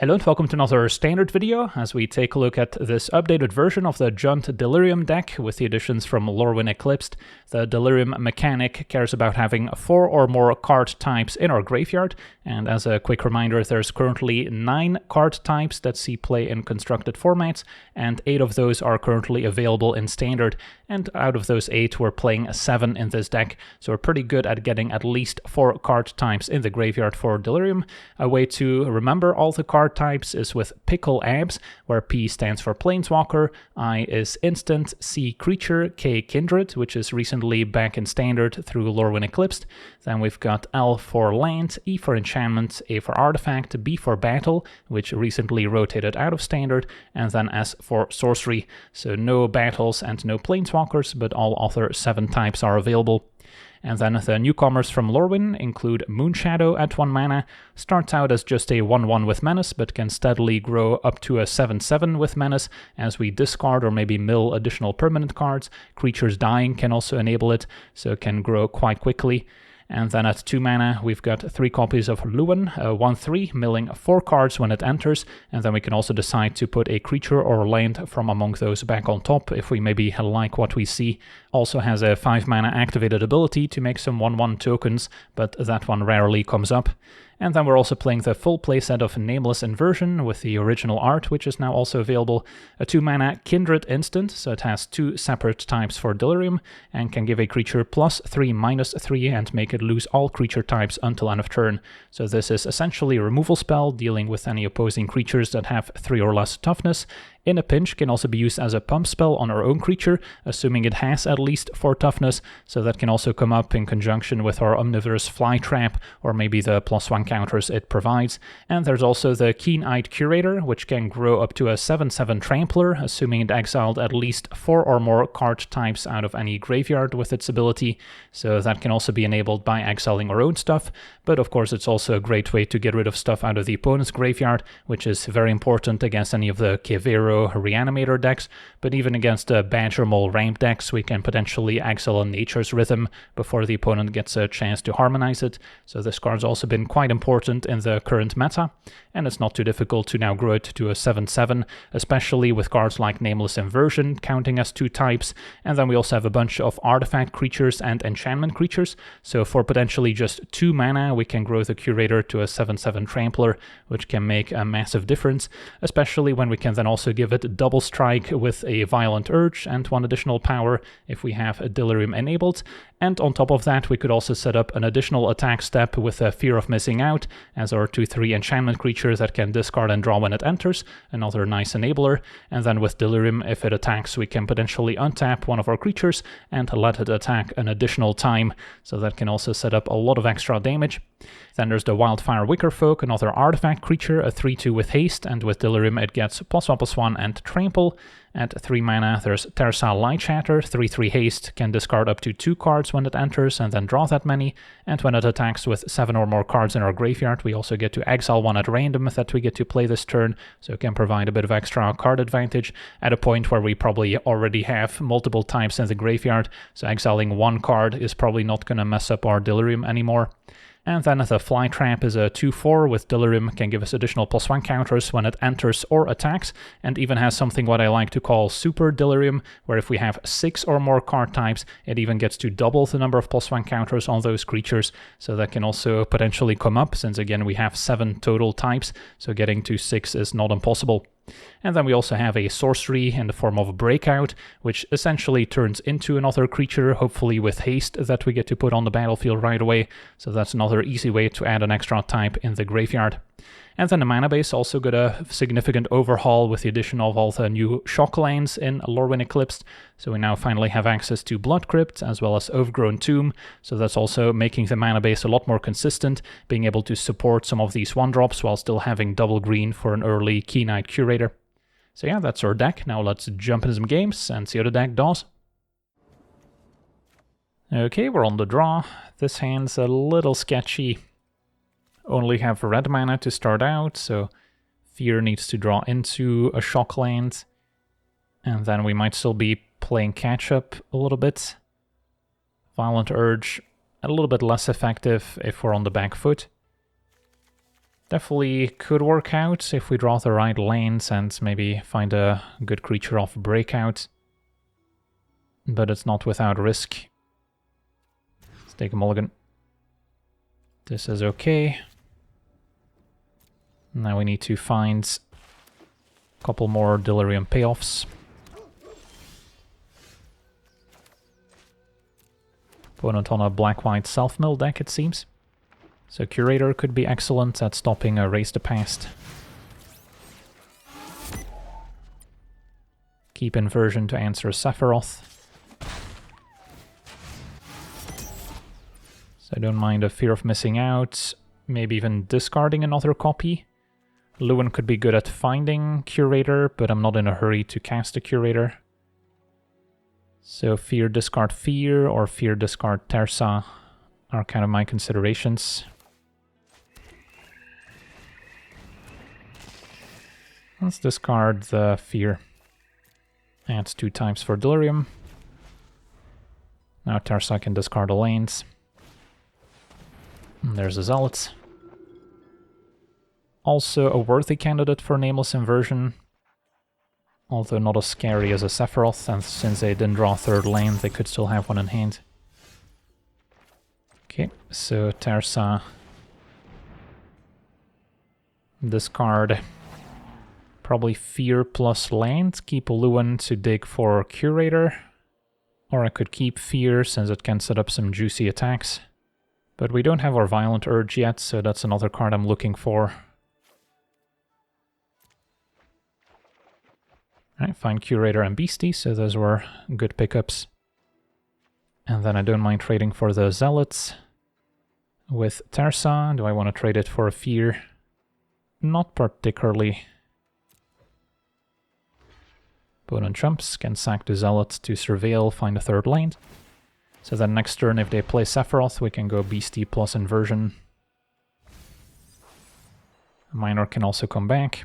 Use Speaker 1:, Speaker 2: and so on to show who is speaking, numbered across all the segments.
Speaker 1: Hello and welcome to another standard video as we take a look at this updated version of the Jund Delirium deck with the additions from Lorwyn Eclipsed. The Delirium mechanic cares about having 4 or more card types in our graveyard, and as a quick reminder, there's currently 9 card types that see play in constructed formats, and 8 of those are currently available in standard, and out of those 8 we're playing 7 in this deck, so we're pretty good at getting at least 4 card types in the graveyard for Delirium. A way to remember all the card types is with Pickle Abs, where P stands for Planeswalker, I is Instant, C Creature, K Kindred, which is recently back in Standard through Lorwyn Eclipsed. Then we've got L for Land, E for Enchantment, A for Artifact, B for Battle, which recently rotated out of Standard, and then S for Sorcery. So no battles and no Planeswalkers, but all other 7 types are available. And then the newcomers from Lorwyn include Moonshadow at 1 mana, starts out as just a 1/1 with Menace, but can steadily grow up to a 7/7 with Menace as we discard or maybe mill additional permanent cards. Creatures dying can also enable it, so it can grow quite quickly. And then at 2 mana, we've got 3 copies of Lewin, 1/3, milling 4 cards when it enters, and then we can also decide to put a creature or land from among those back on top if we maybe like what we see. Also has a 5 mana activated ability to make some 1/1 tokens, but that one rarely comes up. And then we're also playing the full playset of Nameless Inversion with the original art, which is now also available. A 2 mana Kindred instant, so it has 2 separate types for Delirium, and can give a creature +3/-3 and make it lose all creature types until end of turn. So this is essentially a removal spell, dealing with any opposing creatures that have 3 or less toughness. In a pinch, can also be used as a pump spell on our own creature, assuming it has at least 4 toughness, so that can also come up in conjunction with our Omnivorous Fly Trap, or maybe the +1 counters it provides. And there's also the Keen-Eyed Curator, which can grow up to a 7/7 Trampler, assuming it exiled at least 4 or more card types out of any graveyard with its ability, so that can also be enabled by exiling our own stuff, but of course it's also a great way to get rid of stuff out of the opponent's graveyard, which is very important against any of the Kevero Reanimator decks, but even against Badger Mole ramp decks we can potentially exile a Nature's Rhythm before the opponent gets a chance to harmonize it, so this card's also been quite important in the current meta, and it's not too difficult to now grow it to a 7/7, especially with cards like Nameless Inversion counting as 2 types, and then we also have a bunch of artifact creatures and enchantment creatures, so for potentially just 2 mana we can grow the Curator to a 7/7 Trampler, which can make a massive difference, especially when we can then also give it double strike with a Violent Urge and 1 additional power if we have a Delirium enabled. And on top of that, we could also set up an additional attack step with a Fear of Missing Out as our 2/3 enchantment creature that can discard and draw when it enters, another nice enabler. And then with Delirium, if it attacks, we can potentially untap one of our creatures and let it attack an additional time, so that can also set up a lot of extra damage. Then there's the Wildfire Wickerfolk, another artifact creature, a 3/2 with haste, and with Delirium it gets +1/+1 and trample. At 3 mana, there's Tersal Lightshatter, 3/3 haste, can discard up to 2 cards when it enters and then draw that many, and when it attacks with 7 or more cards in our graveyard, we also get to exile 1 at random that we get to play this turn, so it can provide a bit of extra card advantage at a point where we probably already have multiple types in the graveyard, so exiling 1 card is probably not going to mess up our Delirium anymore. And then the Fly Trap is a 2/4 with Delirium, can give us additional +1 counters when it enters or attacks, and even has something what I like to call Super Delirium, where if we have 6 or more card types, it even gets to double the number of +1 counters on those creatures, so that can also potentially come up, since again we have 7 total types, so getting to 6 is not impossible. And then we also have a sorcery in the form of Breakout, which essentially turns into another creature, hopefully with haste, that we get to put on the battlefield right away, so that's another easy way to add an extra type in the graveyard. And then the mana base also got a significant overhaul with the addition of all the new shock lands in Lorwyn Eclipsed, so we now finally have access to Blood Crypt as well as Overgrown Tomb, so that's also making the mana base a lot more consistent, being able to support some of these 1-drops while still having double green for an early Keen-Eyed Curator. So yeah, that's our deck. Now let's jump into some games and see how the deck does. Okay, we're on the draw. This hand's a little sketchy. Only have red mana to start out, so Fear needs to draw into a shock land, and then we might still be playing catch-up a little bit. Violent Urge, a little bit less effective if we're on the back foot. Definitely could work out if we draw the right lanes and maybe find a good creature off breakout. But it's not without risk. Let's take a mulligan. This is okay. Now we need to find a couple more Delirium payoffs. Opponent on a black-white self-mill deck, it seems. So Curator could be excellent at stopping a Race the Past. Keep Inversion to answer Sephiroth. So I don't mind a fear of missing out, maybe even discarding another copy. Lorwyn could be good at finding Curator, but I'm not in a hurry to cast a Curator. So Fear, discard Fear, or Fear, discard Tersa are kind of my considerations. Let's discard the Fear. Adds 2 times for Delirium. Now Tersa can discard the lanes. And there's a Zealot. Also a worthy candidate for Nameless Inversion. Although not as scary as a Sephiroth, and since they didn't draw a 3rd lane, they could still have one in hand. Okay, so Tersa. Discard. Probably Fear plus land. Keep Lorwyn to dig for Curator. Or I could keep Fear, since it can set up some juicy attacks. But we don't have our Violent Urge yet, so that's another card I'm looking for. Alright, find Curator and Beastie, so those were good pickups. And then I don't mind trading for the Zealots. With Tersa, do I want to trade it for a Fear? Not particularly. Opponent trumps, can sack the Zealots to Surveil, find a 3rd lane. So then next turn, if they play Sephiroth, we can go Beastie plus Inversion. Minor can also come back.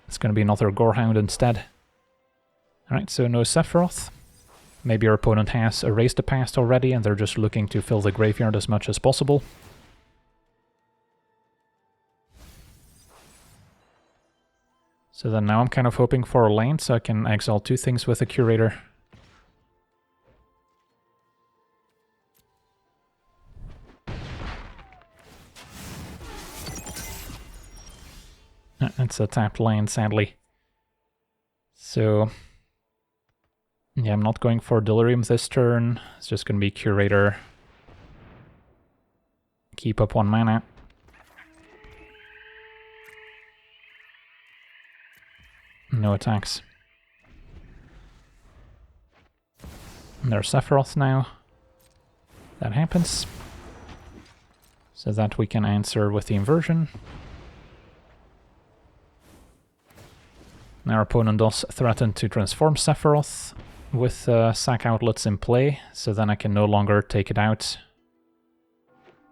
Speaker 1: It's going to be another Gorehound instead. Alright, so no Sephiroth. Maybe our opponent has erased the past already and they're just looking to fill the graveyard as much as possible. So then now I'm kind of hoping for a lane so I can exile 2 things with a Curator. It's a tapped lane, sadly. So yeah, I'm not going for Delirium this turn. It's just going to be Curator. Keep up 1 mana. No attacks. And there's Sephiroth now. That happens. So that we can answer with the Inversion. Our opponent does threaten to transform Sephiroth with sack outlets in play, so then I can no longer take it out.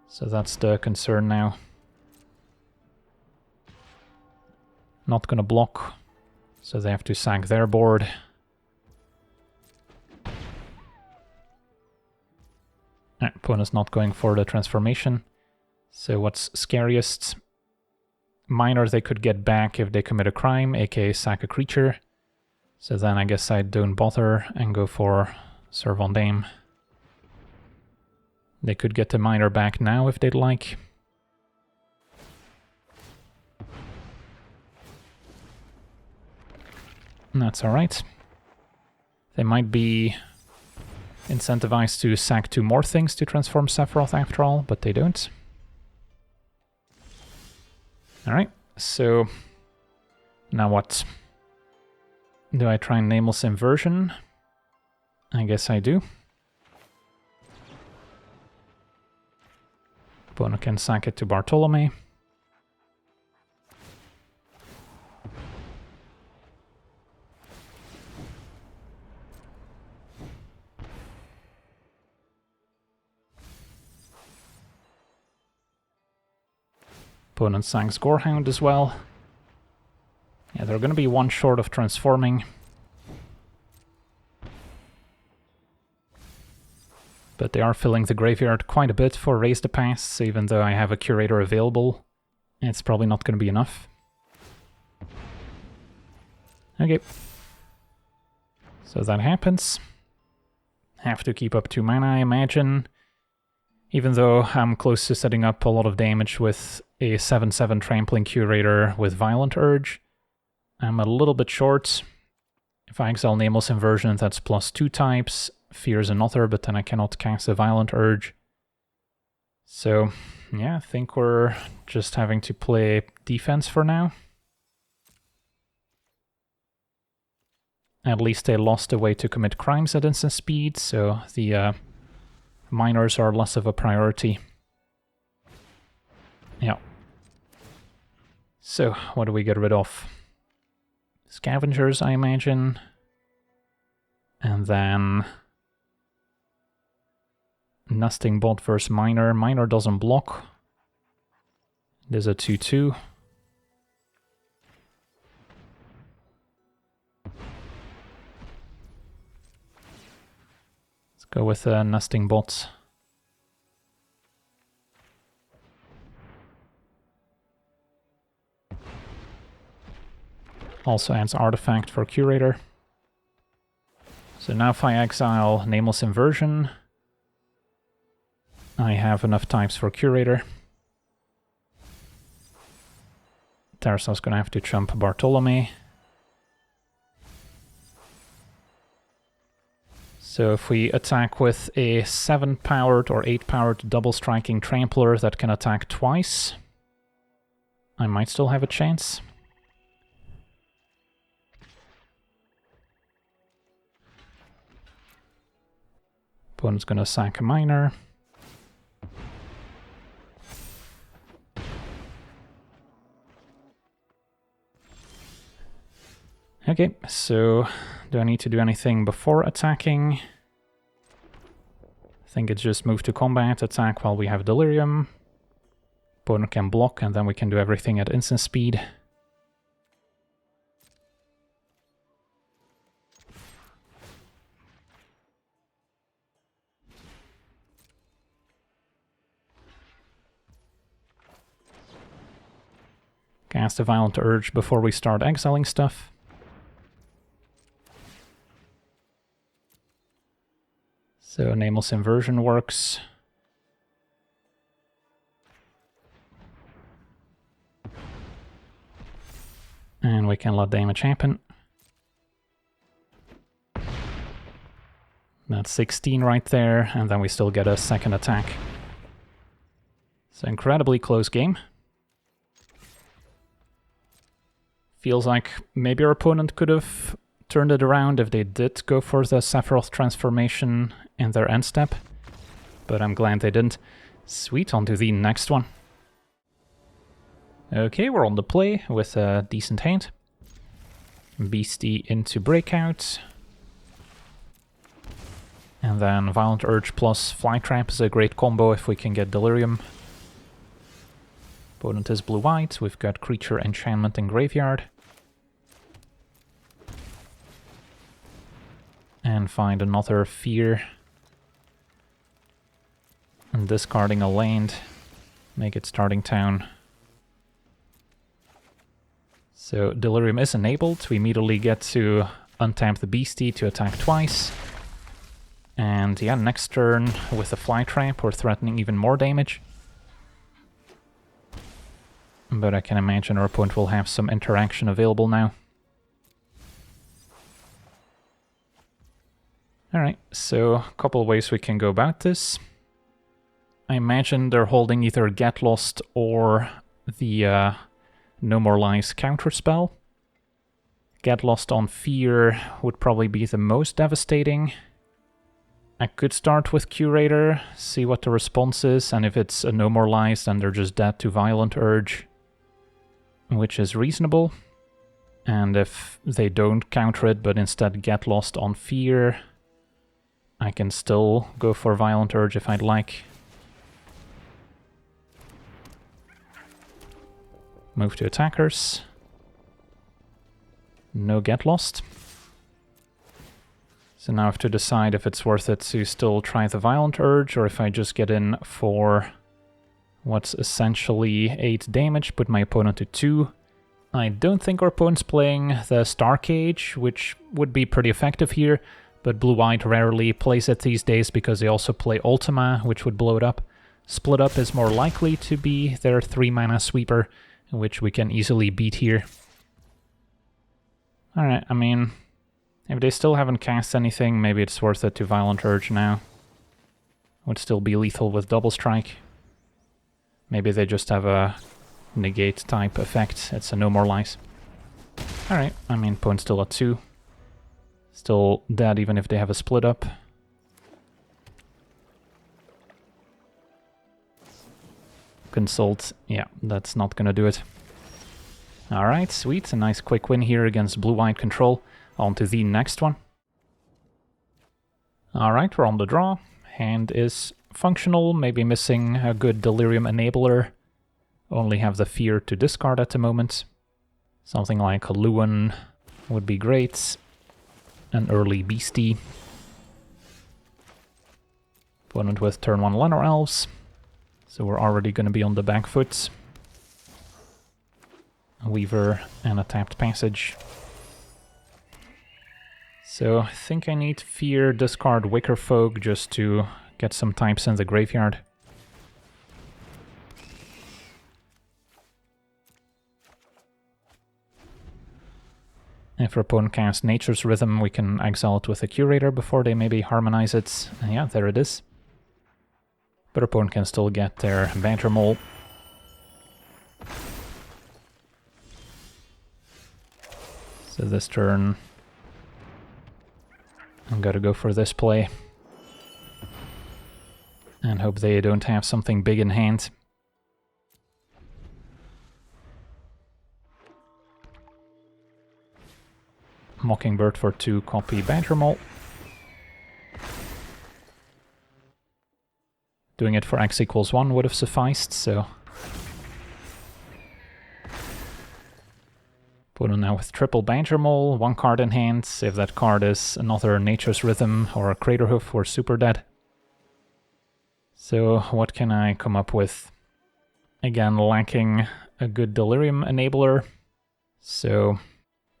Speaker 1: So that's the concern now. Not gonna block, so they have to sack their board. Opponent's not going for the transformation. So what's scariest? Minor they could get back if they commit a crime, aka sack a creature. So then I guess I don't bother and go for Servondame. They could get the minor back now if they'd like. That's alright. They might be incentivized to sack 2 more things to transform Sephiroth after all, but they don't. Alright, so now what? Do I try Nameless Inversion? I guess I do. Opponent can sack it to Bartolome. Opponent sacks Gorehound as well. Yeah, they're going to be 1 short of transforming. but they are filling the graveyard quite a bit for Raise the Past, even though I have a Curator available. It's probably not going to be enough. Okay. So that happens. Have to keep up 2 mana, I imagine. Even though I'm close to setting up a lot of damage with a 7/7 Trampling Curator with Violent Urge, I'm a little bit short. If I exile Nameless Inversion, that's +2 types. Fear is another, but then I cannot cast a Violent Urge. So, yeah, I think we're just having to play defense for now. At least they lost a way to commit crimes at instant speed, so the minors are less of a priority. Yeah. So, what do we get rid of? Scavengers, I imagine. And then Nesting Bot versus Miner. Miner doesn't block. There's a 2/2. Let's go with Nesting Bot. Also adds Artifact for Curator. So now if I exile Nameless Inversion, I have enough types for Curator. Terrasa's gonna have to chump Bartolome. So if we attack with a 7-powered or 8-powered double-striking Trampler that can attack twice, I might still have a chance. Opponent's gonna sack a Miner. Okay, so do I need to do anything before attacking? I think it's just move to combat, attack while we have Delirium. Opponent can block, and then we can do everything at instant speed. Cast a Violent Urge before we start exiling stuff. So Nameless Inversion works. And we can let damage happen. That's 16 right there, and then we still get a second attack. It's an incredibly close game. Feels like maybe our opponent could have turned it around if they did go for the Sephiroth transformation in their end step, but I'm glad they didn't. Sweet, on to the next one. Okay, we're on the play with a decent hand. Beastie into Breakout. And then Violent Urge plus Flytrap is a great combo if we can get Delirium. Opponent is blue-white, we've got Creature Enchantment in Graveyard. And find another Fear. And discarding a land, make it starting town. So Delirium is enabled, we immediately get to untap the Beastie to attack twice. And yeah, next turn with a Flytrap we're threatening even more damage. But I can imagine our opponent will have some interaction available now. Alright, so a couple of ways we can go about this. I imagine they're holding either Get Lost or the No More Lies counterspell. Get Lost on Fear would probably be the most devastating. I could start with Curator, see what the response is, and if it's a No More Lies, then they're just dead to Violent Urge, which is reasonable. And if they don't counter it, but instead Get Lost on Fear, I can still go for Violent Urge if I'd like. Move to attackers. No Get Lost. So now I have to decide if it's worth it to still try the Violent Urge, or if I just get in for what's essentially 8 damage, put my opponent to 2. I don't think our opponent's playing the Star Cage, which would be pretty effective here, but Blue-White rarely plays it these days because they also play Ultima, which would blow it up. Split Up is more likely to be their 3-mana sweeper, which we can easily beat here. Alright, I mean, if they still haven't cast anything, maybe it's worth it to Violent Urge now. Would still be lethal with Double Strike. Maybe they just have a negate type effect. It's a No More Lies. Alright, I mean, opponent's still at 2. Still dead even if they have a Split Up. Consult, yeah, that's not gonna do it. Alright, sweet, a nice quick win here against Blue-White control. On to the next one. Alright, we're on the draw. Hand is functional, maybe missing a good Delirium enabler. Only have the Fear to discard at the moment. Something like a Lorwyn would be great. An early Beastie. Opponent with turn 1 Llanowar Elves. So we're already going to be on the back foot. A Weaver and a tapped Passage. So I think I need Fear, discard Wicker Folk just to get some types in the graveyard. If our opponent casts Nature's Rhythm, we can exile it with a Curator before they maybe harmonize it. And yeah, there it is. But our opponent can still get their Badger Mole. So this turn, I'm gonna go for this play. And hope they don't have something big in hand. Mockingbird for 2 copy Badger Mole. Doing it for x equals 1 would have sufficed, so... Opponent now with triple Badger Mole, 1 card in hand. If that card is another Nature's Rhythm or a Craterhoof, we're super dead. So what can I come up with? Again, lacking a good Delirium enabler. So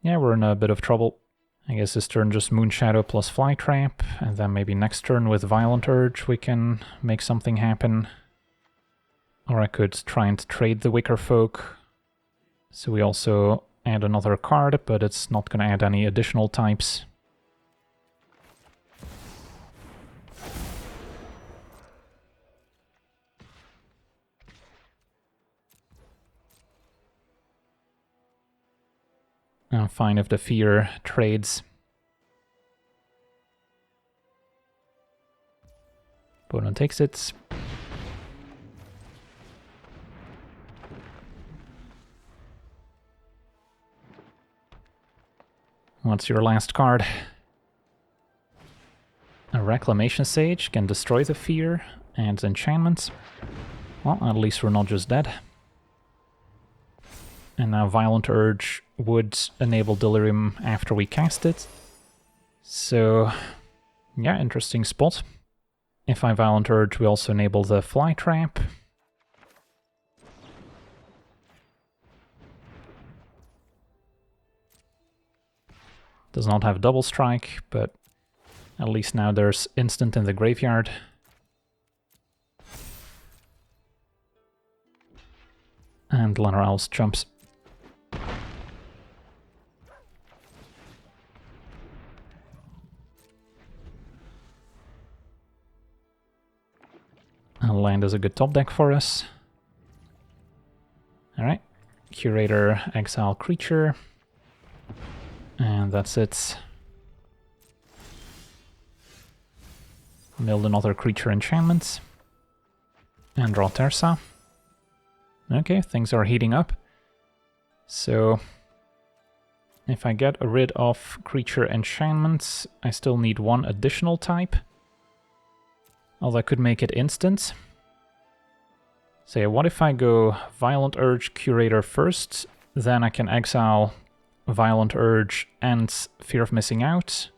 Speaker 1: yeah, we're in a bit of trouble. I guess this turn just Moonshadow plus Flytrap, and then maybe next turn with Violent Urge we can make something happen. Or I could try and trade the Wicker Folk. So we also add another card, but it's not going to add any additional types. I'm fine if the Fear trades. Opponent takes it. What's your last card? A Reclamation Sage can destroy the Fear and enchantments. Well, at least we're not just dead. And now Violent Urge would enable Delirium after we cast it. So, yeah, interesting spot. If I Violent Urge, we also enable the Flytrap. Does not have Double Strike, but at least now there's instant in the graveyard. And Llanowar Elves jumps. Land is a good top deck for us. Alright. Curator, exile creature. And that's it. Build another creature enchantment. And draw Tersa. Okay, things are heating up. So, if I get rid of creature enchantments, I still need 1 additional type. Although I could make it instant. So yeah, what if I go Violent Urge Curator first, then I can exile Violent Urge and Fear of Missing Out,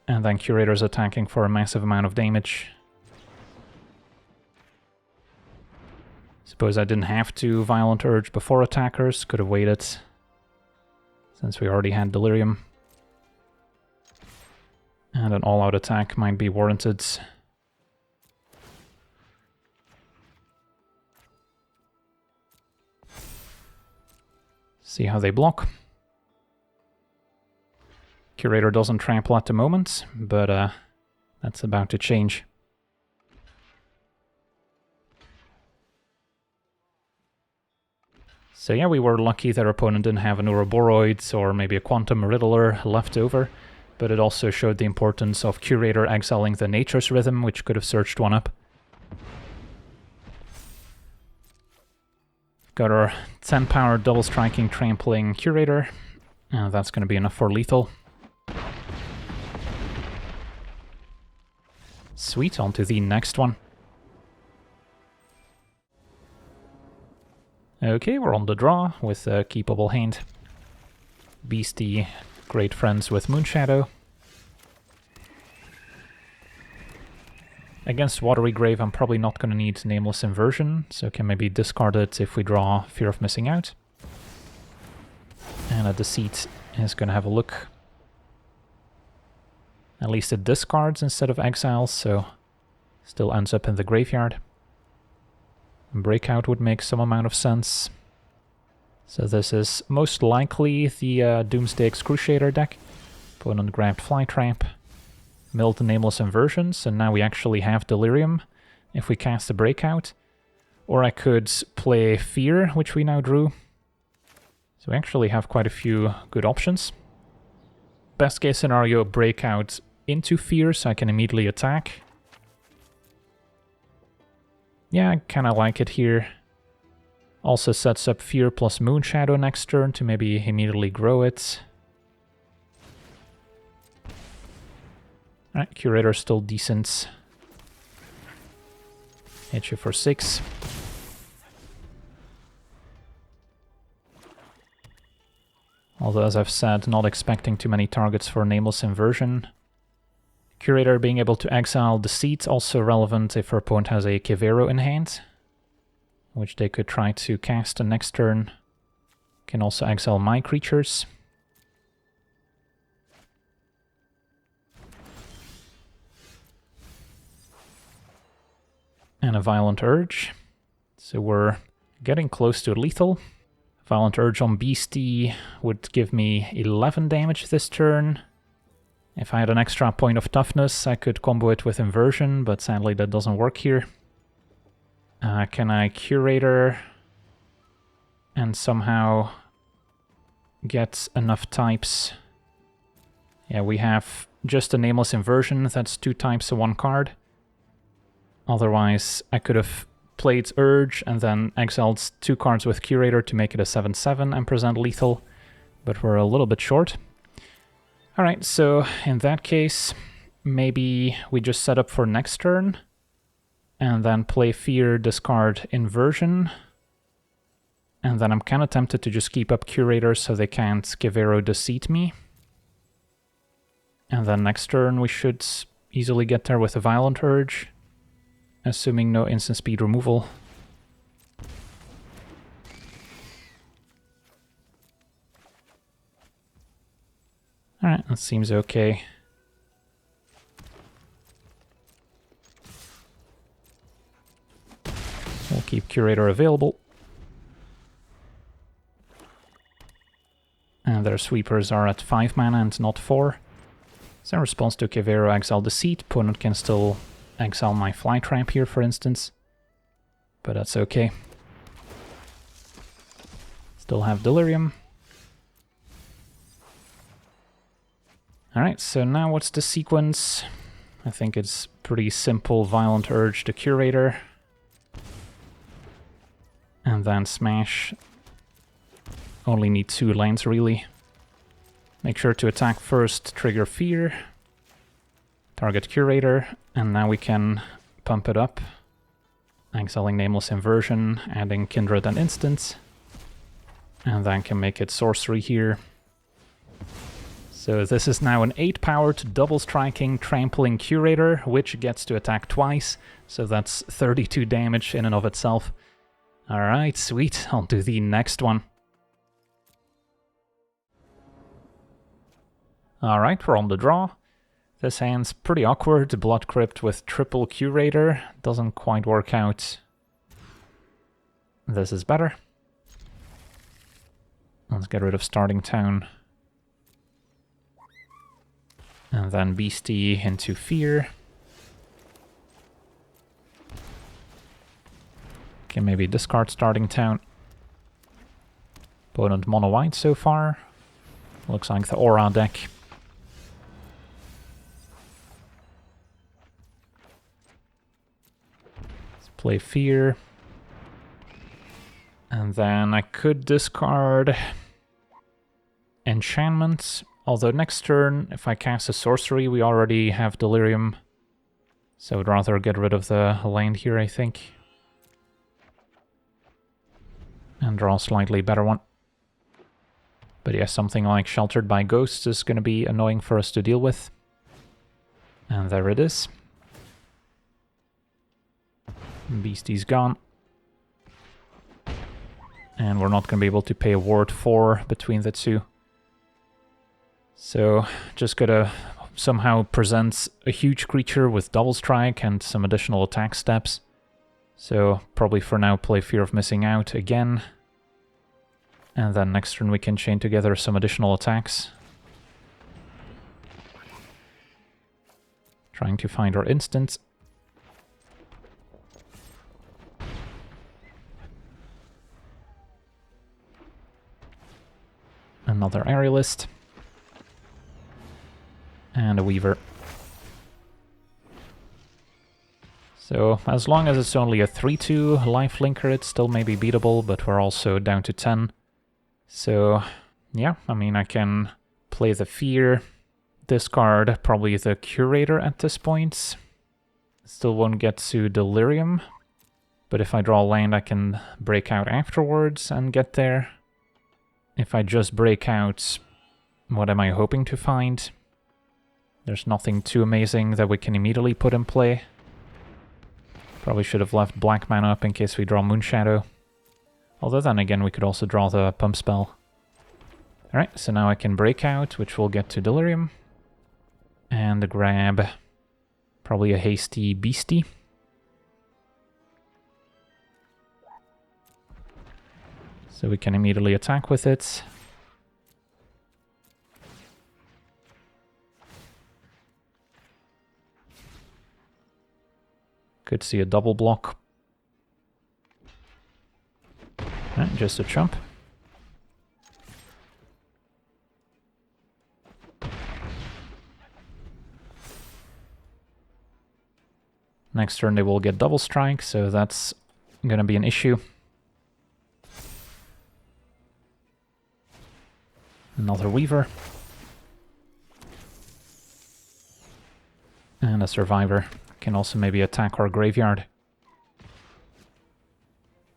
Speaker 1: And then Curator's attacking for a massive amount of damage. Suppose I didn't have to Violent Urge before attackers, could have waited, since we already had Delirium. And an all-out attack might be warranted. See how they block. Curator doesn't trample at the moment, but that's about to change. So yeah, we were lucky that our opponent didn't have an Ouroboros or maybe a Quantum Riddler left over, but it also showed the importance of Curator exiling the Nature's Rhythm, which could have searched one up. Got our 10 power double striking trampling Curator, and that's going to be enough for lethal. Sweet, on to the next one. Okay, we're on the draw with a keepable hand. Beastie, great friends with Moonshadow. Against Watery Grave, I'm probably not going to need Nameless Inversion, so can maybe discard it if we draw Fear of Missing Out. And a Deceit is going to have a look. At least it discards instead of exiles, so still ends up in the graveyard. Breakout would make some amount of sense. So this is most likely the Doomsday Excruciator deck. Opponent grabbed Flytrap, milled the Nameless Inversions, and now we actually have Delirium if we cast a Breakout. Or I could play Fear, which we now drew. So we actually have quite a few good options. Best case scenario, Breakout into Fear so I can immediately attack. Yeah, I kind of like it here. Also sets up Fear plus Moonshadow next turn to maybe immediately grow it. Alright, Curator's still decent. Hit you for 6. Although, as I've said, not expecting too many targets for Nameless Inversion. Curator being able to exile Deceit, also relevant if our opponent has a Kivero in hand, which they could try to cast the next turn. Can also exile my creatures. And a Violent Urge. So we're getting close to lethal. Violent Urge on Beastie would give me 11 damage this turn. If I had an extra point of toughness, I could combo it with Inversion, but sadly that doesn't work here. Can I Curator and somehow get enough types? Yeah, we have just a Nameless Inversion, that's 2 types of 1 card. Otherwise, I could have played Urge and then exiled 2 cards with Curator to make it a 7/7 and present lethal, but we're a little bit short. Alright, so in that case, maybe we just set up for next turn, and then play Fear, discard Inversion, and then I'm kind of tempted to just keep up Curator so they can't Kivero Deceit me. And then next turn we should easily get there with a Violent Urge, assuming no instant speed removal. Alright, that seems okay. We'll keep Curator available. And their sweepers are at 5 mana and not 4. So in response to Kivero exile Deceit, opponent can still exile my Flytrap here, for instance. But that's okay. Still have Delirium. Alright, so now what's the sequence? I think it's pretty simple. Violent Urge to Curator. And then Smash. Only need 2 lands, really. Make sure to attack first, trigger Fear. Target Curator, and now we can pump it up. Exiling Nameless Inversion, adding Kindred and Instants. And then can make it sorcery here. So this is now an 8-powered double-striking trampling Curator, which gets to attack twice, so that's 32 damage in and of itself. Alright, sweet, I'll do the next one. Alright, we're on the draw. This hand's pretty awkward, Blood Crypt with triple Curator, doesn't quite work out. This is better. Let's get rid of Starting Town. And then Beastie into Fear. Can maybe discard Starting Town. Opponent mono white so far. Looks like the Aura deck. Let's play Fear. And then I could discard Enchantment. Although next turn, if I cast a sorcery, we already have Delirium. So I'd rather get rid of the land here, I think. And draw a slightly better one. But yeah, something like Sheltered by Ghosts is going to be annoying for us to deal with. And there it is. Beastie's gone. And we're not going to be able to pay a ward 4 between the two. So, just gotta somehow present a huge creature with double strike and some additional attack steps. So, probably for now play Fear of Missing Out again. And then next turn we can chain together some additional attacks. Trying to find our instant. Another Aerialist. And a Weaver. So, as long as it's only a 3-2 lifelinker, it still may be beatable, but we're also down to 10. So, yeah, I mean, I can play the Fear, discard probably the Curator at this point. Still won't get to Delirium, but if I draw land, I can break out afterwards and get there. If I just break out, what am I hoping to find? There's nothing too amazing that we can immediately put in play. Probably should have left black mana up in case we draw Moonshadow. Although then again we could also draw the Pump Spell. Alright, so now I can break out, which will get to Delirium. And grab probably a hasty Beastie. So we can immediately attack with it. Could see a double block. Just a chump. Next turn they will get double strike, so that's gonna be an issue. Another Weaver. And a Survivor. Can also maybe attack our graveyard.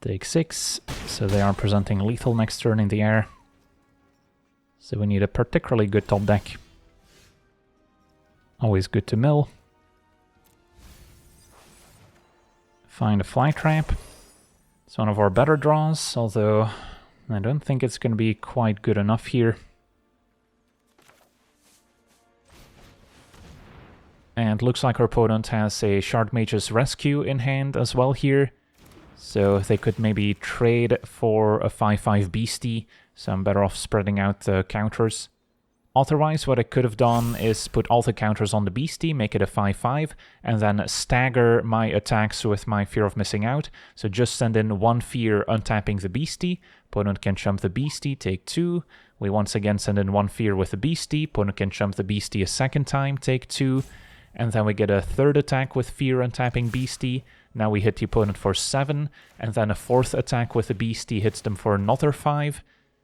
Speaker 1: Take 6, so they are presenting lethal next turn in the air. So we need a particularly good top deck. Always good to mill. Find a Fly Trap. It's one of our better draws, although I don't think it's going to be quite good enough here. And looks like our opponent has a Shard Mage's Rescue in hand as well here. So they could maybe trade for a 5/5 Beastie, so I'm better off spreading out the counters. Otherwise, what I could have done is put all the counters on the Beastie, make it a 5/5, and then stagger my attacks with my Fear of Missing Out. So just send in 1 Fear, untapping the Beastie. Opponent can chump the Beastie, take 2. We once again send in 1 Fear with the Beastie. Opponent can chump the Beastie a second time, take 2. And then we get a third attack with Fear, untapping Beastie. Now we hit the opponent for 7, and then a fourth attack with the Beastie hits them for another 5.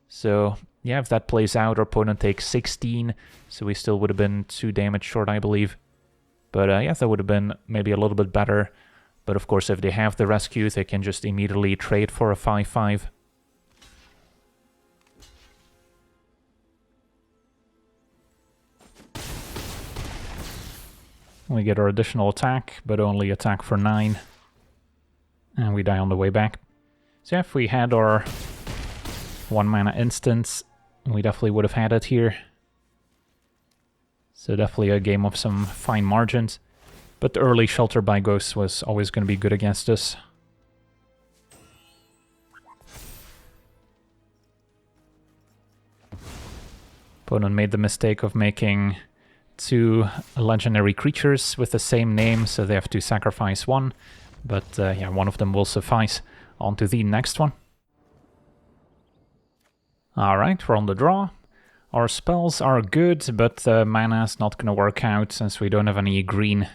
Speaker 1: So, yeah, if that plays out, our opponent takes 16, so we still would have been 2 damage short, I believe. But yeah, that would have been maybe a little bit better. But of course, if they have the rescue, they can just immediately trade for a 5/5. We get our additional attack, but only attack for 9. And we die on the way back. So if we had our 1 mana instance, we definitely would have had it here. So definitely a game of some fine margins. But the early Shelter by Ghosts was always going to be good against us. Opponent made the mistake of making 2 legendary creatures with the same name, so they have to sacrifice 1. But yeah, one of them will suffice. On to the next one. Alright, we're on the draw. Our spells are good, but the mana is not going to work out since we don't have any green.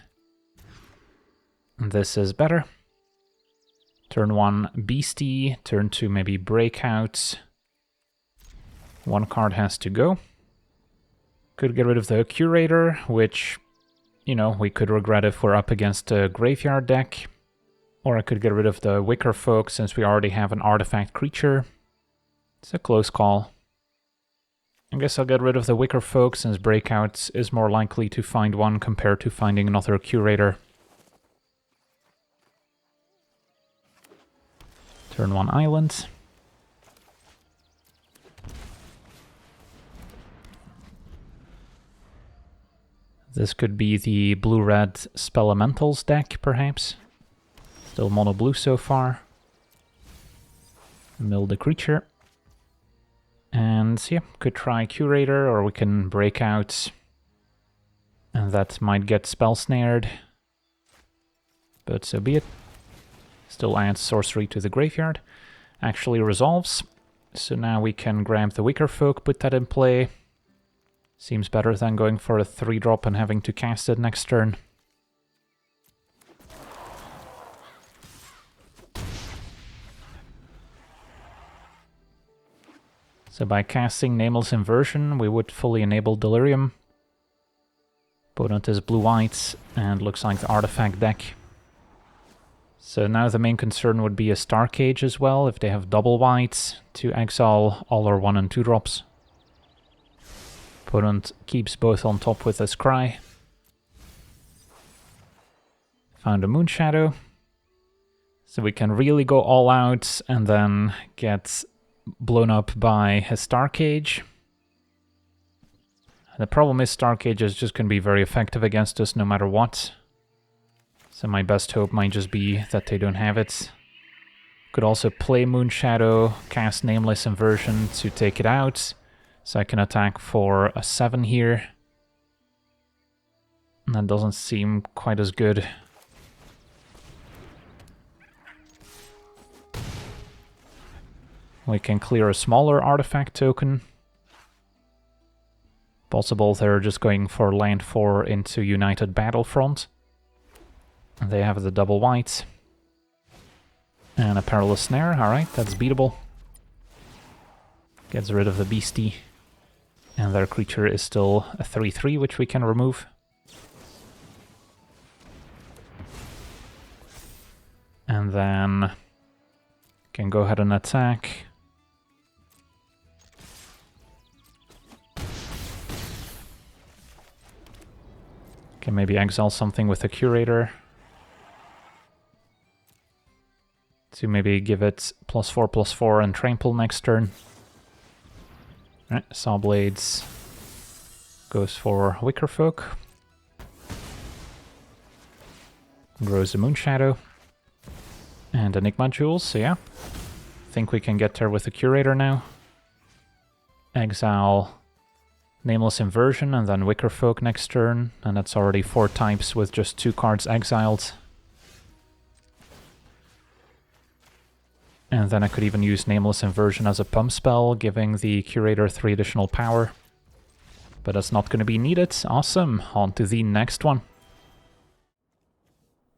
Speaker 1: This is better. Turn 1 Beastie, turn 2 maybe Breakout. 1 card has to go. Could get rid of the Curator, which, you know, we could regret if we're up against a graveyard deck. Or I could get rid of the Wicker Folk since we already have an artifact creature. It's a close call. I guess I'll get rid of the Wicker Folk since Breakout is more likely to find one compared to finding another Curator. Turn 1 Island. This could be the blue-red Spelementals deck, perhaps. Still mono-blue so far. Mill the creature. And yeah, could try Curator, or we can Breakout. And that might get spell snared. But so be it. Still adds sorcery to the graveyard. Actually resolves. So now we can grab the Wicker Folk, put that in play. Seems better than going for a 3-drop and having to cast it next turn. So by casting Nameless Inversion, we would fully enable Delirium. Opponent is blue-white, and looks like the artifact deck. So now the main concern would be a Star Cage as well, if they have double whites, to exile all our 1 and 2 drops. Opponent keeps both on top with a Scry. Found a Moonshadow. So we can really go all out and then get blown up by a Star Cage. The problem is Star Cage is just going to be very effective against us no matter what. So my best hope might just be that they don't have it. Could also play Moonshadow, cast Nameless Inversion to take it out. So I can attack for a 7 here. And that doesn't seem quite as good. We can clear a smaller artifact token. Possible they're just going for land 4 into United Battlefront. And they have the double white. And a Perilous Snare, alright, that's beatable. Gets rid of the Beastie. And their creature is still a 3/3, which we can remove. And then can go ahead and attack. Can maybe exile something with the Curator. To maybe give it +4/+4 and trample next turn. Alright, Sawblades goes for Wicker Folk. Grows the Moonshadow. And Enigma Jewels, so yeah. Think we can get there with the Curator now. Exile Nameless Inversion and then Wicker Folk next turn. And that's already 4 types with just 2 cards exiled. And then I could even use Nameless Inversion as a pump spell, giving the Curator 3 additional power. But that's not going to be needed. Awesome. On to the next one.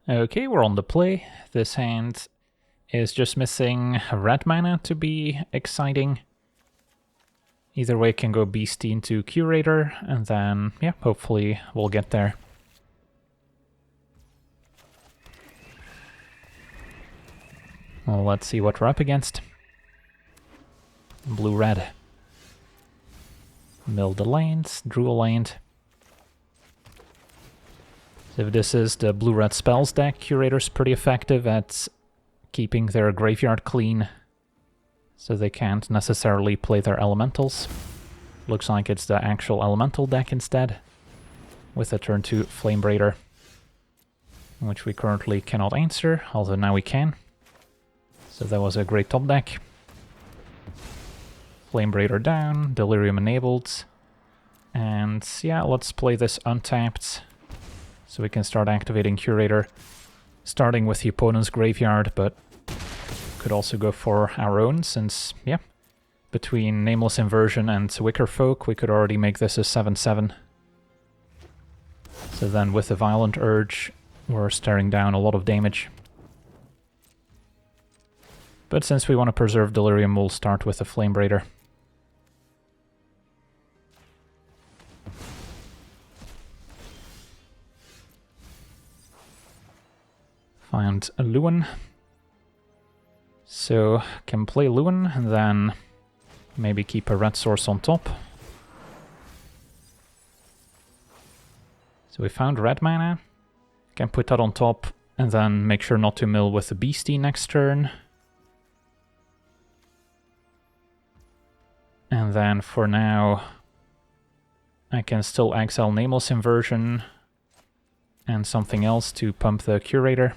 Speaker 1: Okay, we're on the play. This hand is just missing red mana to be exciting. Either way can go Beastie into Curator, and then, yeah, hopefully we'll get there. Well, let's see what we're up against. Blue-red. Milled a land, drew a land. So if this is the blue-red spells deck, Curator's pretty effective at keeping their graveyard clean, so they can't necessarily play their elementals. Looks like it's the actual elemental deck instead, with a turn 2 Flame Braider, which we currently cannot answer, although now we can. So that was a great top deck. Flame Braider down, Delirium enabled, and yeah, let's play this untapped, so we can start activating Curator, starting with the opponent's graveyard, but could also go for our own, since, yeah, between Nameless Inversion and Wicker Folk, we could already make this a 7/7. So then with the Violent Urge, we're staring down a lot of damage. But since we want to preserve Delirium, we'll start with the Flame Braider. Find a Lorwyn. So, can play Lorwyn, and then maybe keep a red source on top. So we found red mana. Can put that on top, and then make sure not to mill with the Beastie next turn. And then for now, I can still exile Nameless Inversion and something else to pump the Curator.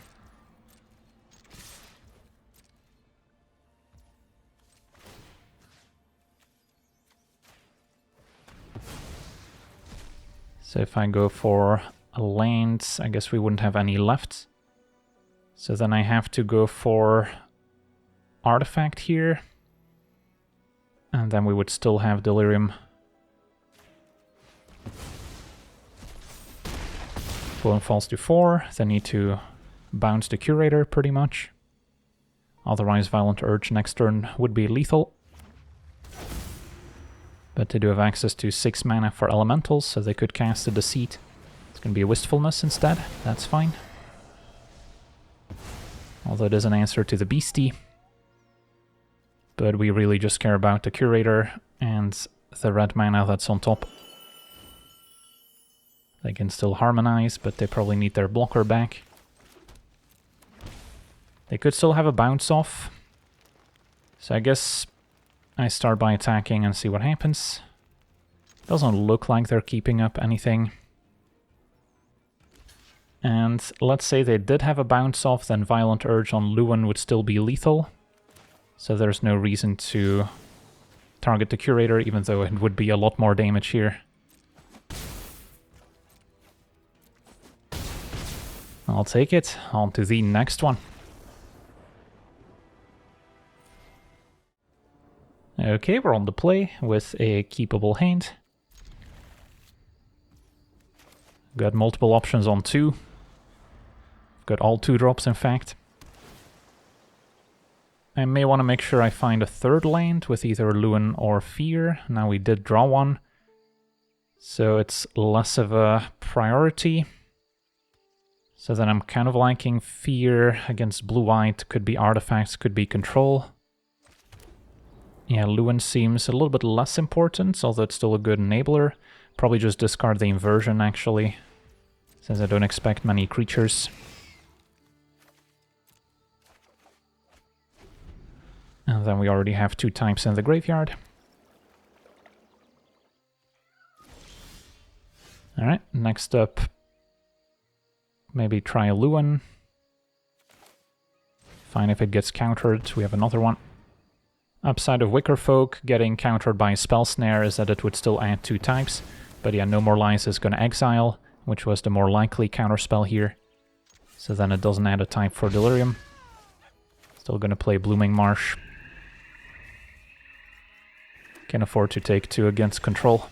Speaker 1: So if I go for a land, I guess we wouldn't have any left. So then I have to go for Artifact here. And then we would still have Delirium. Opponent falls to 4, then need to bounce the Curator pretty much. Otherwise Violent Urge next turn would be lethal. But they do have access to 6 mana for elementals, so they could cast a Deceit. It's going to be a Wistfulness instead, that's fine. Although it is an answer to the Beastie. But we really just care about the Curator and the red mana that's on top. They can still harmonize, but they probably need their blocker back. They could still have a bounce off. So I guess I start by attacking and see what happens. Doesn't look like they're keeping up anything. And let's say they did have a bounce off, then Violent Urge on Lorwyn would still be lethal. So there's no reason to target the Curator, even though it would be a lot more damage here. I'll take it. On to the next one. Okay, we're on the play with a keepable hand. Got multiple options on 2. Got all 2-drops, in fact. I may want to make sure I find a third land with either Lorwyn or Fear. Now we did draw one, so it's less of a priority. So then I'm kind of liking Fear against blue-white. Could be artifacts, could be control. Yeah, Lorwyn seems a little bit less important, although it's still a good enabler. Probably just discard the Inversion, actually, since I don't expect many creatures. And then we already have 2 types in the graveyard. Alright, next up, maybe try a Lorwyn. Fine if it gets countered, we have another one. Upside of Wicker Folk getting countered by Spell Snare is that it would still add 2 types. But yeah, No More Lies is going to exile, which was the more likely counterspell here. So then it doesn't add a type for Delirium. Still going to play Blooming Marsh. Can afford to take 2 against control.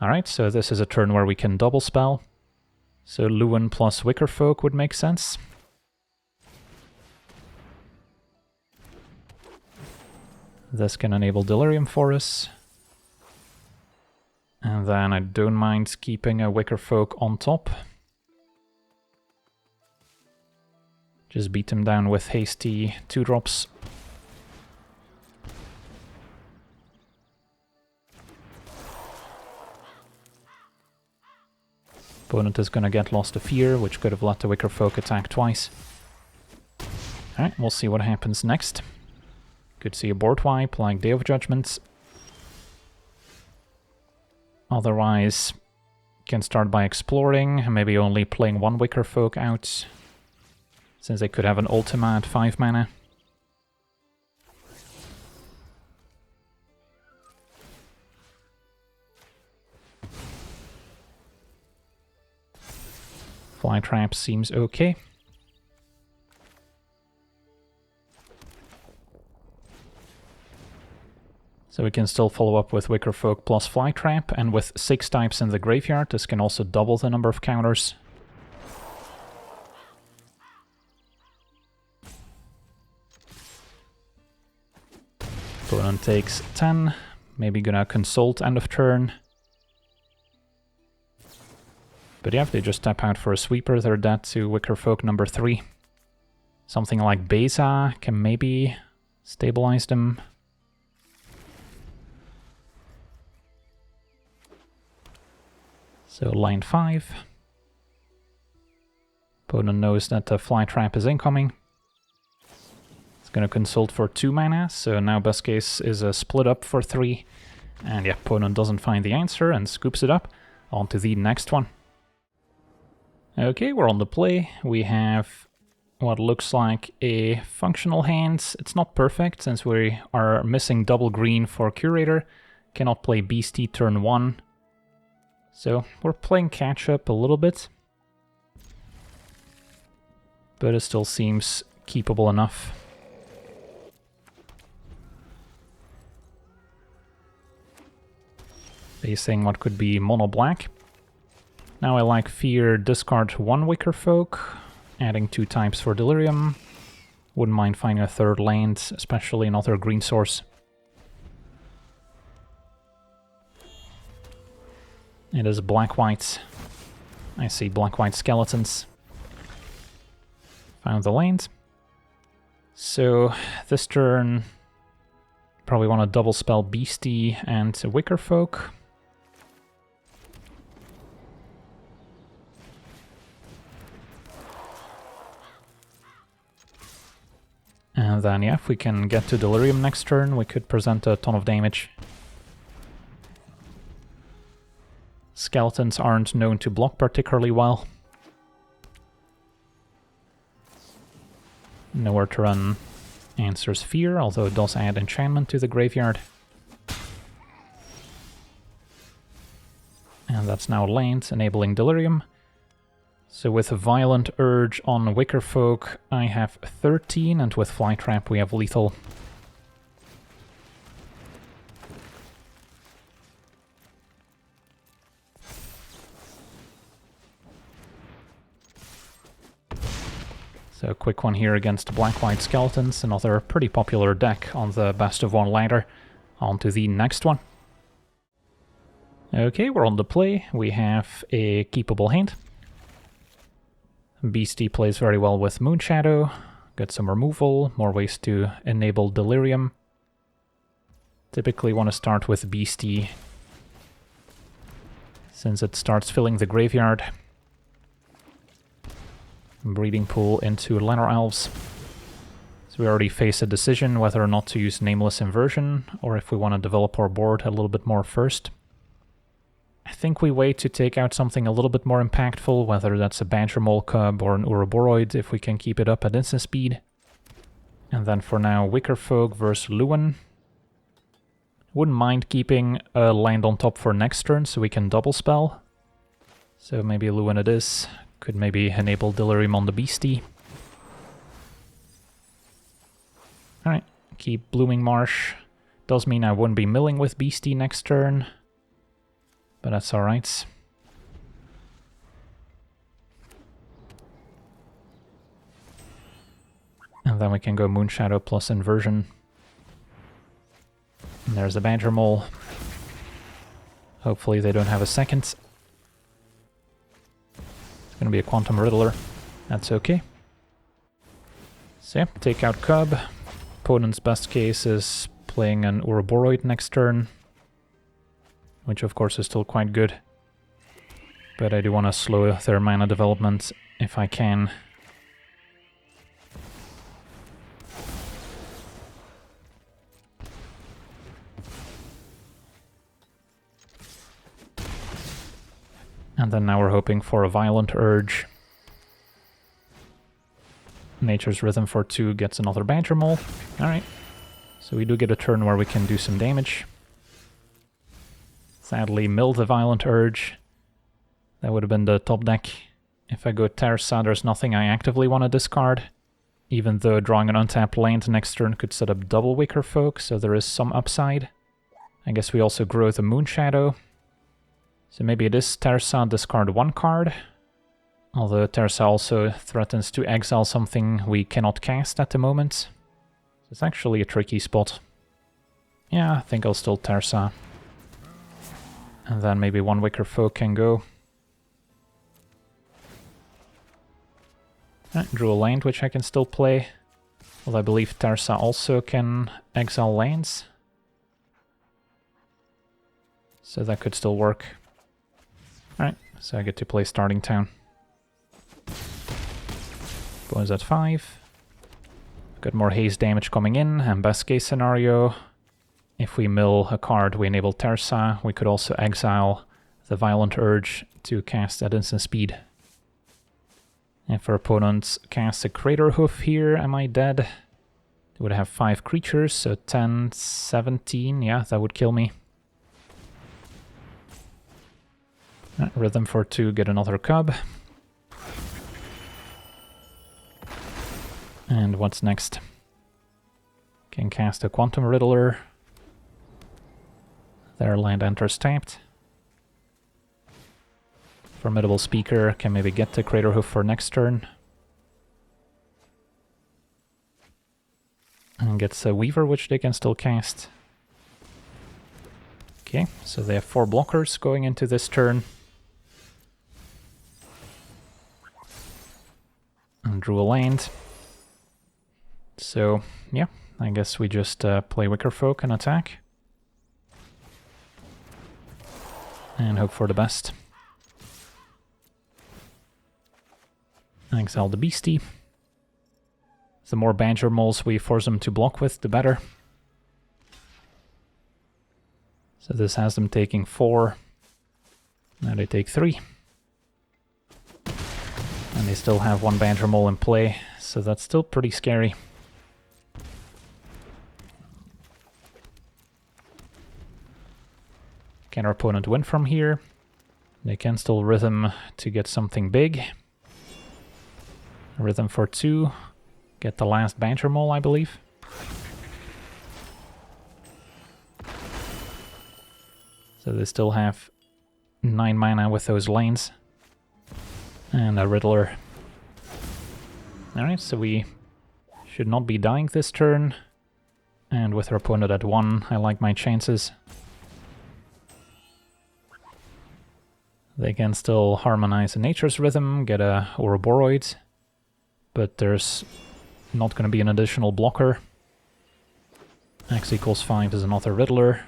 Speaker 1: Alright, so this is a turn where we can double spell. So Lorwyn plus Wicker Folk would make sense. This can enable Delirium for us. And then I don't mind keeping a Wicker Folk on top. Just beat them down with hasty 2-drops. Opponent is gonna get Lost to Fear, which could have let the Wicker Folk attack twice. Alright, we'll see what happens next. Could see a board wipe, like Day of Judgment. Otherwise, can start by exploring, and maybe only playing one Wicker Folk out, since they could have an Ultima at 5 mana. Flytrap seems okay. So we can still follow up with Wicker Folk plus Flytrap, and with 6 types in the graveyard, this can also double the number of counters. Opponent takes 10, maybe gonna consult end of turn. But yeah, if they just tap out for a sweeper, they're dead to Wicker Folk number 3. Something like Beza can maybe stabilize them. So line 5. Opponent knows that the Flytrap is incoming. It's gonna consult for 2 mana, so now best case is a split up for 3. And yeah, opponent doesn't find the answer and scoops it up. On to the next one. Okay, we're on the play. We have what looks like a functional hand. It's not perfect since we are missing double green for Curator. Cannot play Beastie turn 1. So we're playing catch up a little bit. But it still seems keepable enough. Facing what could be mono black. Now I like Fear, discard 1 Wicker Folk, adding 2 types for Delirium. Wouldn't mind finding a 3rd land, especially another green source. It is black-white. I see black-white skeletons. Found the land. So this turn, probably want to double spell Beastie and Wicker Folk. And then, yeah, if we can get to Delirium next turn, we could present a ton of damage. Skeletons aren't known to block particularly well. Nowhere to run Answers Fear, although it does add enchantment to the graveyard. And that's now land, enabling Delirium. So with a Violent Urge on Wicker Folk, I have 13, and with Flytrap we have Lethal. So a quick one here against Black-White Skeletons, another pretty popular deck on the best of one ladder. On to the next one. Okay, we're on the play. We have a keepable hand. Beastie plays very well with Moonshadow. Got some removal, more ways to enable Delirium. Typically want to start with Beastie, since it starts filling the graveyard. Breeding Pool into Llanowar Elves. So we already face a decision whether or not to use Nameless Inversion, or if we want to develop our board a little bit more first. I think we wait to take out something a little bit more impactful, whether that's a Badger Mole Cub or an Uroboroid, if we can keep it up at instant speed. And then for now, Wicker Folk versus Lorwyn. Wouldn't mind keeping a land on top for next turn, so we can double spell. So maybe Lorwyn it is. Could maybe enable Delirium on the Beastie. Alright, keep Blooming Marsh. Does mean I wouldn't be milling with Beastie next turn, but that's alright. And then we can go Moonshadow plus Inversion. And there's a Badger Mole. Hopefully they don't have a second. It's gonna be a Quantum Riddler. That's okay. So yeah, take out Cub. Opponent's best case is playing an Uroboroid next turn, which of course is still quite good. but I do want to slow their mana development if I can. And then now we're hoping for a Violent Urge. Nature's Rhythm for 2 gets another Badger Mole. Alright. So we do get a turn where we can do some damage. Sadly, mill the Violent Urge. That would have been the top deck. If I go Terza, there's nothing I actively want to discard. Even though drawing an untapped land next turn could set up double Wicker Folk, so there is some upside. I guess we also grow the Moonshadow. So maybe it is Terza, discard 1 card. Although Terza also threatens to exile something we cannot cast at the moment. So it's actually a tricky spot. Yeah, I think I'll still Terza. And then maybe 1 Wicker Folk can go. Drew a land which I can still play. Well, I believe Terza also can exile lands. So that could still work. Alright, so I get to play Starting Town. Bonus at 5. Got more haste damage coming in, and best case scenario, if we mill a card, we enable Terza. We could also exile the Violent Urge to cast at instant speed. If our opponent casts a Crater Hoof here, am I dead? They would have 5 creatures, so 10, 17, yeah, that would kill me. Rhythm for 2, get another cub. And what's next? Can cast a Quantum Riddler. Their land enters tapped. Formidable Speaker can maybe get the Crater Hoof for next turn. And gets a Weaver, which they can still cast. Okay, so they have 4 blockers going into this turn. And drew a land. So, yeah, I guess we just play Wicker Folk and attack. And hope for the best. Exile the Beastie. The more Badger Moles we force them to block with, the better. So this has them taking 4. Now they take 3. And they still have 1 Badger Mole in play, so that's still pretty scary. Can our opponent win from here? They can still Rhythm to get something big. Rhythm for 2. Get the last Badger Mole, I believe. So they still have 9 mana with those lanes. And a Riddler. Alright, so we should not be dying this turn. And with our opponent at 1, I like my chances. They can still harmonize a Nature's Rhythm, get a Ouroboros, but there's not going to be an additional blocker. X equals 5 is another Riddler.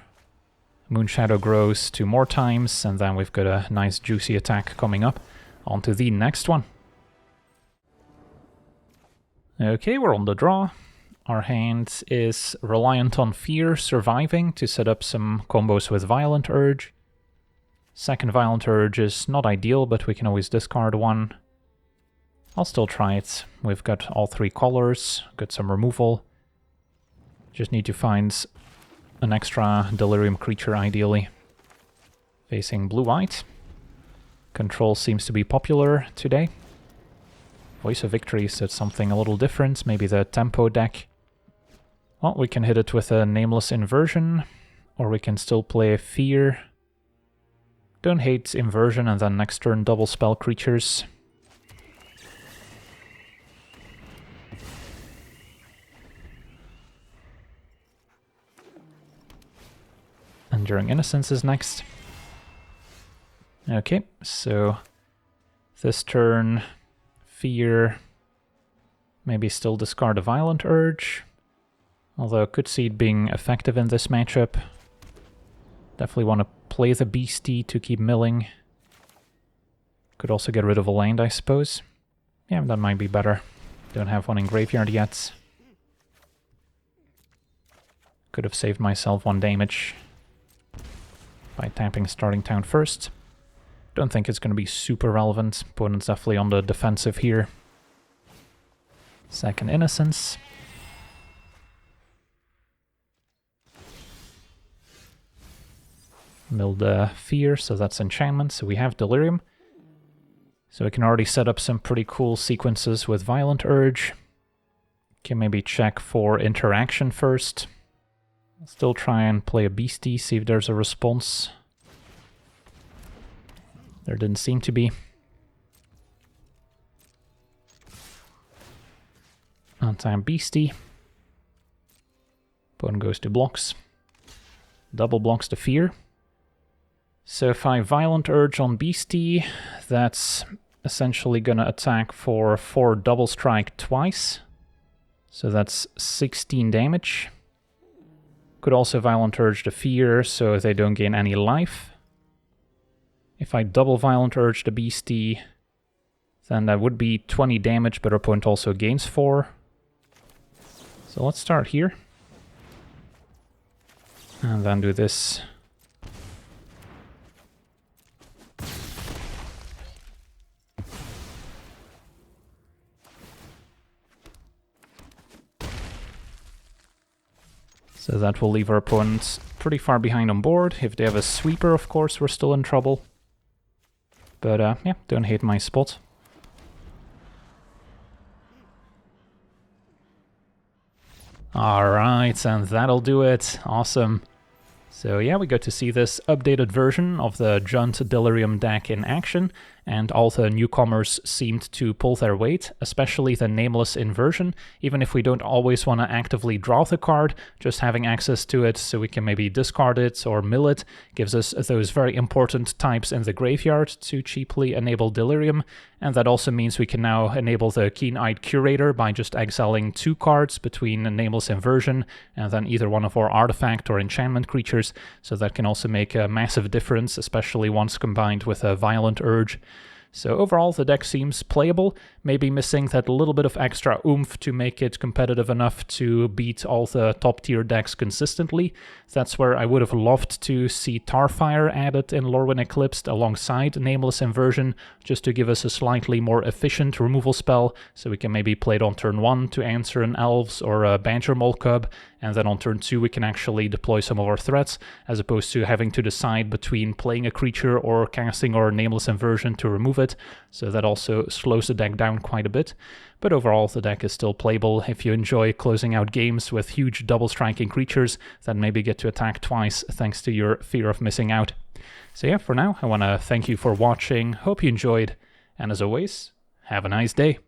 Speaker 1: Moonshadow grows 2 more times, and then we've got a nice juicy attack coming up. On to the next one. Okay, we're on the draw. Our hand is reliant on Fear surviving to set up some combos with Violent Urge. Second Violent Urge is not ideal, but we can always discard 1. I'll still try it. We've got all 3 colors, got some removal. Just need to find an extra Delirium creature, ideally. Facing blue-white. Control seems to be popular today. Voice of Victory, so it's something a little different. Maybe the Tempo deck. Well, we can hit it with a Nameless Inversion, or we can still play Fear. Don't hate Inversion, and then next turn double spell creatures. Enduring Innocence is next. Okay, so this turn, Fear, maybe still discard a Violent Urge, although I could see it being effective in this matchup. Definitely want to play the Beastie to keep milling. Could also get rid of a land, I suppose. Yeah, that might be better. Don't have one in graveyard yet. Could have saved myself 1 damage by tapping starting town first. Don't think it's going to be super relevant. Opponent's definitely on the defensive here. Second Innocence. Milled Fear, so that's enchantment. So we have Delirium. So we can already set up some pretty cool sequences with Violent Urge. Can maybe check for interaction first. Still try and play a Beastie, see if there's a response. There didn't seem to be. On-time Beastie. Opponent goes to blocks. Double blocks to Fear. So if I Violent Urge on Beastie, that's essentially gonna attack for 4 double strike twice. So that's 16 damage. Could also Violent Urge the Fear, so they don't gain any life. If I double Violent Urge the Beastie, then that would be 20 damage, but our opponent also gains 4. So let's start here. And then do this. So that will leave our opponents pretty far behind on board. If they have a sweeper, of course, we're still in trouble. But yeah, don't hate my spot. Alright, and that'll do it. Awesome. So yeah, we got to see this updated version of the Jund Delirium deck in action, and all the newcomers seemed to pull their weight, especially the Nameless Inversion. Even if we don't always want to actively draw the card, just having access to it so we can maybe discard it or mill it gives us those very important types in the graveyard to cheaply enable Delirium, and that also means we can now enable the Keen-Eyed Curator by just exiling 2 cards between a Nameless Inversion and then either one of our artifact or enchantment creatures, so that can also make a massive difference, especially once combined with a Violent Urge. So overall, the deck seems playable, maybe missing that little bit of extra oomph to make it competitive enough to beat all the top-tier decks consistently. That's where I would have loved to see Tarfire added in Lorwyn Eclipsed alongside Nameless Inversion, just to give us a slightly more efficient removal spell, so we can maybe play it on turn 1 to answer an Elves or a Banjo Mole Cub, and then on turn 2 we can actually deploy some of our threats, as opposed to having to decide between playing a creature or casting our Nameless Inversion to remove it, so that also slows the deck down quite a bit. But overall, the deck is still playable. If you enjoy closing out games with huge double-striking creatures that maybe get to attack twice thanks to your fear of missing out. So yeah, for now, I want to thank you for watching, hope you enjoyed, and as always, have a nice day.